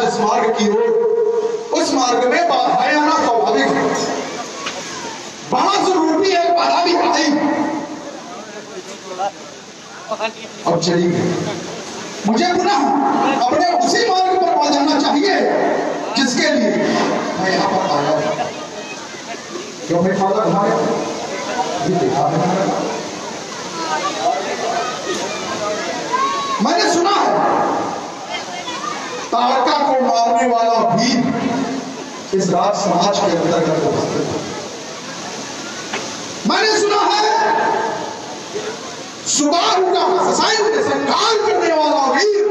जिस मार्ग की ओर, उस मार्ग में बाधाएं आना स्वाभाविक है। बांस रूपी एक बाधा भी आई, अब चली गई। मुझे पुनः अपने उसी मार्ग पर आ जाना चाहिए जिसके लिए मैं यहाँ पर आया। क्यों मैं माता घुमाया ये देखा है। मैंने सुना है ताड़का को मारने वाला भी इस राज समाज के अंतर्गत उपस्थित है। मैंने सुना है सुबाहु का सैन्य संहार करने वाला वीर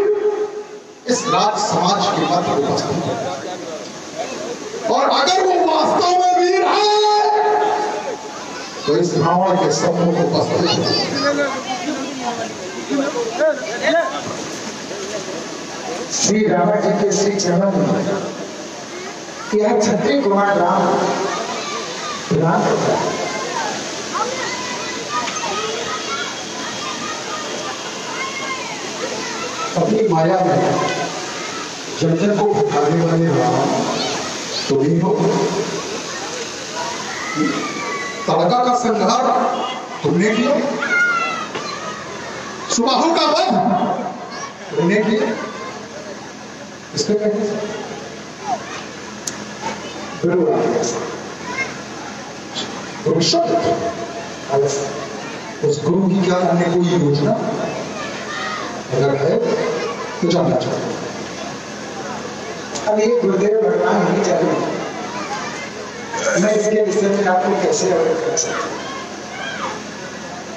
इस राज समाज के मध्य उपस्थित है। और अगर वो वास्तव में वीर है तो इस रावण के सम्मुख उपस्थित है। श्री रामा जी के श्री चरण में यह क्षत्रिय कुमार राम प्रदान करता है। अपनी माया में जन को भुखाने वाले राम तुम्ही हो। ताड़का का संहार तुमने किया, सुबाहु का वध तुमने किया। इसके कहने से उस गुरु की क्या अन्य कोई योजना अगर है तो जानना चाहते हैं। अब ये गुरुदेव भगवान नहीं जाने, मैं इसके विषय में आपको कैसे अवगत कर सकता हूँ?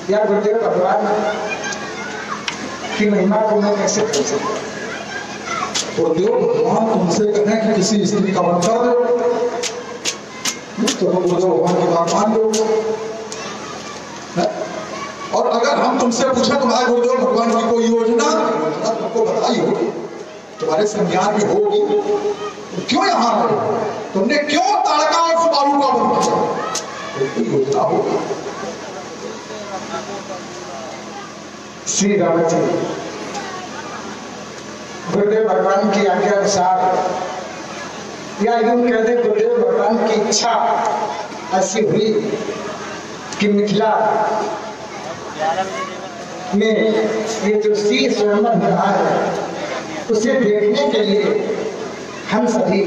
या गुरुदेव भगवान की महिमा को मैं कैसे कर सकता हूँ? गुरुदेव भगवान तुमसे कहें कि किसी स्त्री का वध कर दो तो तुम गुरुदेव भगवान की बात मान लो। और अगर हम तुमसे पूछे तुम्हारे गुरुदेव भगवान की कोई योजना तुमको बताई होगी, तुम्हारे संज्ञान में होगी, तो क्यों यहाँ आए? तुमने क्यों ताड़का और सुबाहु का वध किया? कोई योजना होगी। श्री रामचंद्र गुरुदेव भगवान की आज्ञा अनुसार, या यूं कह दे गुरुदेव भगवान की इच्छा ऐसी हुई कि मिथिला में ये जो सी स्वयंवर रहा है उसे देखने के लिए हम सभी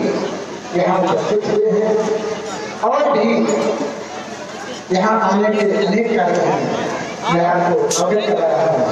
यहाँ उपस्थित हुए हैं। और भी यहाँ आने के अनेक कारण हैं, मैं आपको अवगत करा रहा हूँ।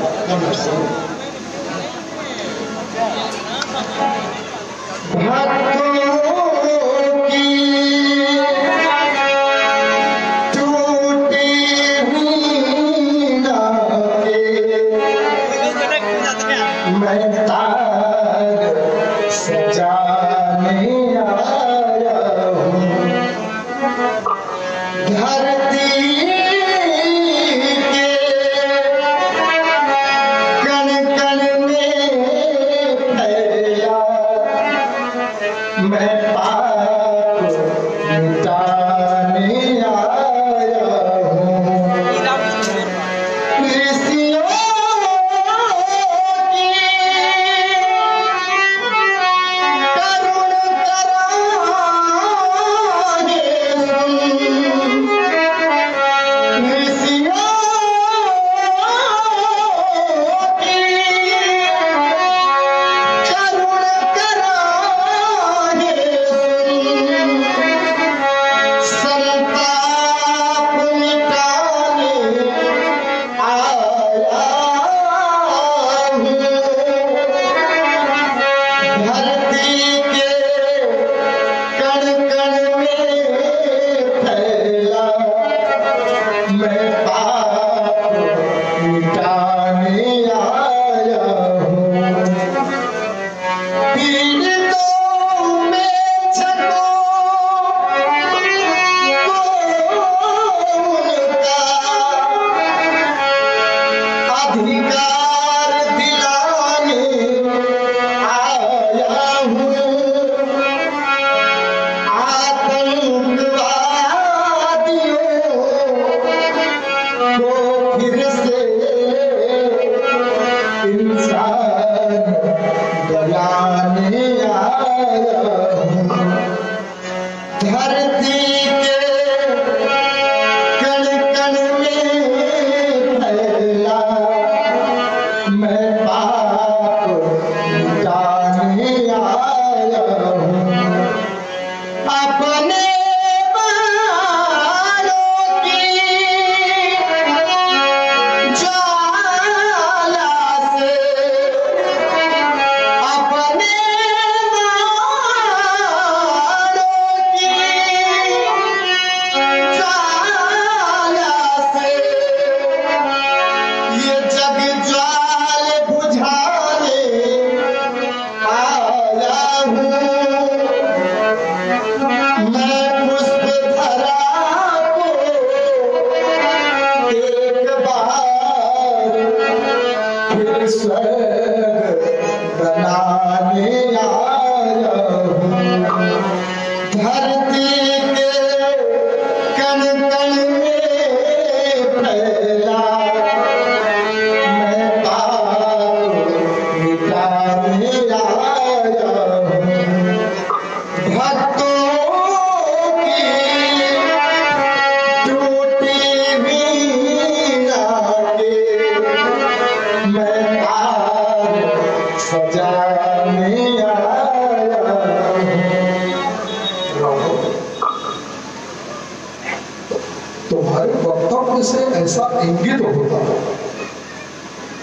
से ऐसा इंगित होता है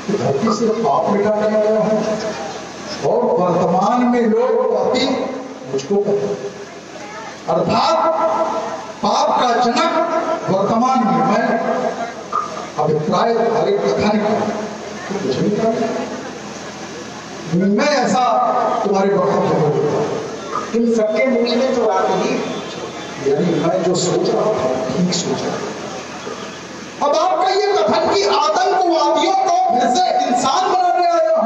कि धरती से पाप मिटा दिया गया है और वर्तमान में लोग पापी मुझको कहते हैं। अर्थात पाप का जनक वर्तमान में मैं अभिप्राय हमारे कथन कुछ नहीं कर मैं ऐसा तुम्हारे वक्तव्य में होता हूं। इन सबके मूल में जो बात हुई, यानी मैं जो सोच रहा था ठीक सोच रहा था। अब आपका ये कथन कि आतंकवादियों को फिर से इंसान बनाने आया,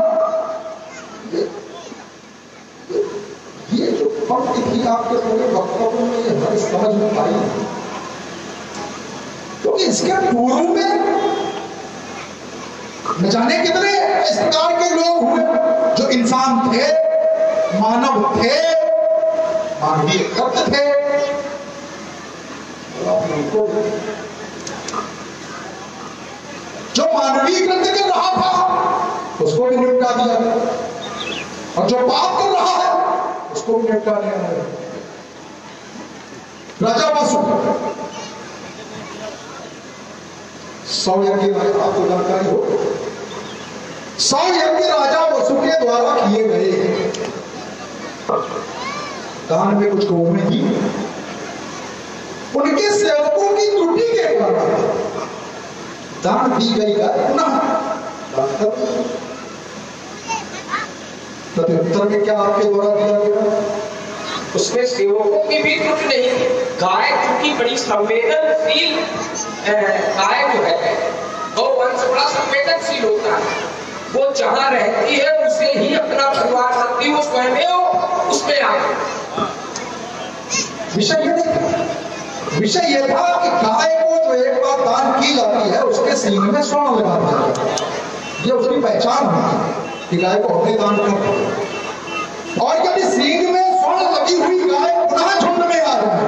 ये जो पंक्ति थी आपके पूरे वक्तव्य में, ये हमारी समझ में आई नहीं। क्योंकि इसके पूर्व में न जाने कितने इस प्रकार के लोग हुए जो इंसान थे, मानव थे, मानवीय तत्व थे, जो मानवीय कृत्य कर रहा था उसको भी निपटा दिया गया और जो पाप कर रहा है उसको भी निपटा दिया गया। राजा वसु 100 यज्ञ, आपको जानकारी हो, 100 यज्ञ राजा वसु के द्वारा किए गए हैं। दान में कुछ कौमें थी, उनके सेवकों की त्रुटि के कारण दान दी गई गाय पुनः प्रत्युत्तर में क्या आपके द्वारा दिया गया? उसमें सेवकों की भी त्रुटि नहीं, गाय क्योंकि बड़ी संवेदनशील गाय जो है वो वंश बड़ा संवेदनशील होता है, वो जहाँ रहती है उसे ही अपना परिवार रखती, वो स्वयं उसमें आती। विषय यह था कि गाय को जो एक बार दान की जाती है उसके सींग में स्वर्ण लगा दिया जाता है। ये उसकी पहचान होती है कि गाय को हमने दान कर दिया। और यदि सींग में स्वर्ण लगी हुई गाय पुनः झुंड में आ जाए,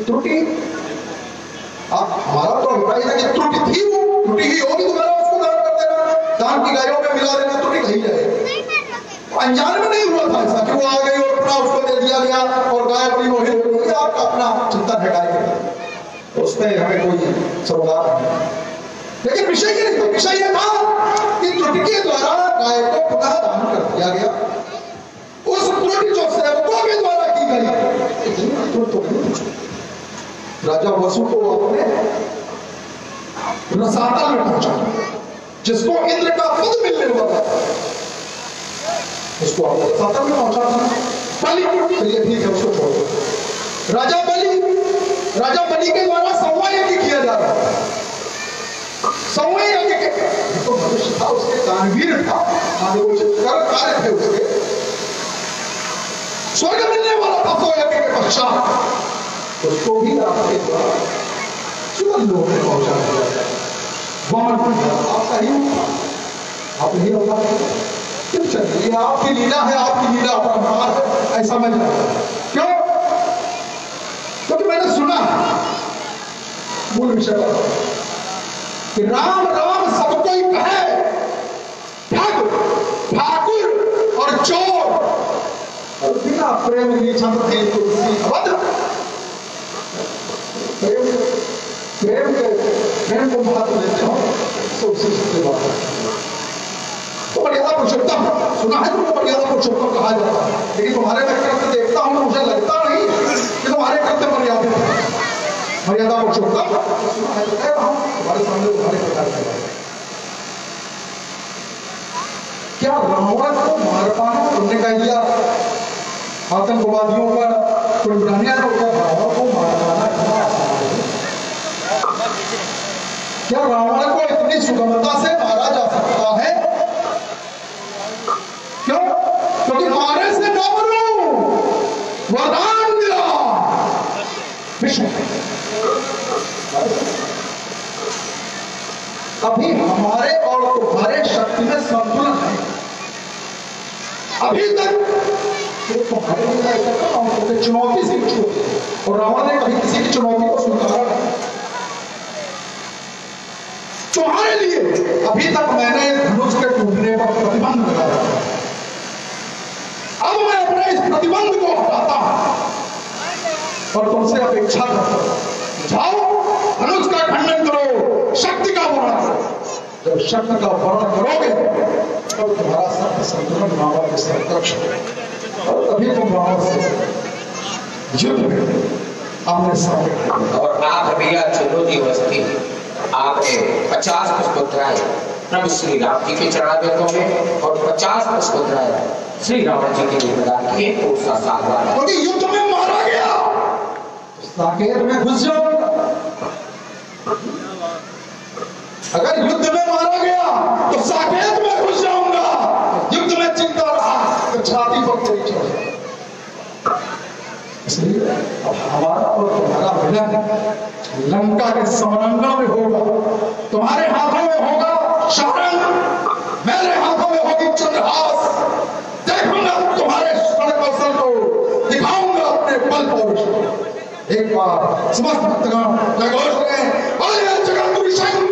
त्रुटि, हमारा तो अभिप्राय है कि त्रुटि थी, वो त्रुटि ही होगी, दोबारा उसको दान कर देना, दान की गायों में मिला देना, त्रुटि कही जाएगी। अनजान में नहीं हुआ था ऐसा कि वो आ गई और अपना उसको दे दिया गया और गाय अपनी मोहित हो गई। आपका अपना चिंतन है गाय के, उसमें हमें कोई सरोकार नहीं। लेकिन विषय ये नहीं था, विषय यह था कि त्रुटि के द्वारा गाय को पुनः दान कर दिया गया। उस त्रुटि जो सेवकों के द्वारा की गई, राजा वसु को अपने रसातल में पहुंचा, जिसको इंद्र का पद मिलने वाला था उसको अपने रसातल में पहुंचा था। बलि, चलिए ठीक है, उसको छोड़ो। राजा बलि के द्वारा संवा यज्ञ किया जा रहा था। संवा यज्ञ के तो मनुष्य था, उसके दानवीर था, कार्य थे उसके, स्वर्ग मिलने वाला था। संवा यज्ञ के पश्चात उसको भी आपके द्वारा सुगंध लोग में पहुंचा दिया जाए। आपका ही आप नहीं होगा, चलिए आपकी लीला है, आपकी लीला परंपरा है, ऐसा मैं क्यों? क्योंकि मैंने सुना मूल विषय कि राम राम सब कोई कहे, ठग, ठाकुर और चोर, और बिना प्रेम छंद थे तुलसी अभद्र। प्रेम को महत्व देते हो तो उसी से बात है। तो मर्यादा पुरुषोत्तम सुना है, तुमको मर्यादा पुरुषोत्तम कहा जाता है, लेकिन तुम्हारे मैं कृत्य देखता हूं, मुझे लगता नहीं कि तुम्हारे कृत्य मर्यादित है। मर्यादा पुरुषोत्तम सुना है तो कह रहा हूं, तुम्हारे सामने तुम्हारे प्रकार का क्या रावण को मार पाना, तुमने कह दिया आतंकवादियों का कोई बनाने रावण को मार पाना इतना आसान है? क्या रावण को इतनी सुगमता से मारा जा सकता है? क्यों? क्योंकि मारे से न मरो, वरदान मिला विष्णु। अभी हमारे और तुम्हारे शक्ति में संतुलन है। अभी तक तुम्हारे लिए ऐसा काम करते, चुनौती से कुछ होती है, और रावण ने कभी किसी की चुनौती को स्वीकारा नहीं। तुम्हारे लिए अभी तक मैंने धनुष के टूटने पर प्रतिबंध लगाया, अब मैं अपने इस प्रतिबंध को हटाता हूं और तुमसे अपेक्षा करता हूं, जाओ जब शब्द का वर्णन करोगे तब तुम्हारा सत्य संतुलन मामा के समकक्ष और तभी तुम मामा से युद्ध में आमने सामने। और आप भैया चलो जी वस्ती आपने 50 पुष्पोत्तराय प्रभु श्री राम जी के चढ़ावेतों में और 50 पुष्पोत्तराय श्री रावण जी के लिए प्रदान किए। तो उसका साधना क्योंकि युद्ध में मारा गया साकेत में घुस जाओ। अगर युद्ध में मारा गया तो साकेत में घुस जाऊंगा। युद्ध में चिंता रहा तो छाती पर तेरी चढ़। इसलिए अब हमारा और तुम्हारा मिलन लंका के समरंगों में होगा। तुम्हारे हाथों में होगा शारंग, मेरे हाथों में होगी चंद्रहास। देखूंगा तुम्हारे रण कौशल को, दिखाऊंगा अपने बल पौरुष को। एक बार समस्त भक्तगण जय घोष करें, बोले जगदगुरु शंकर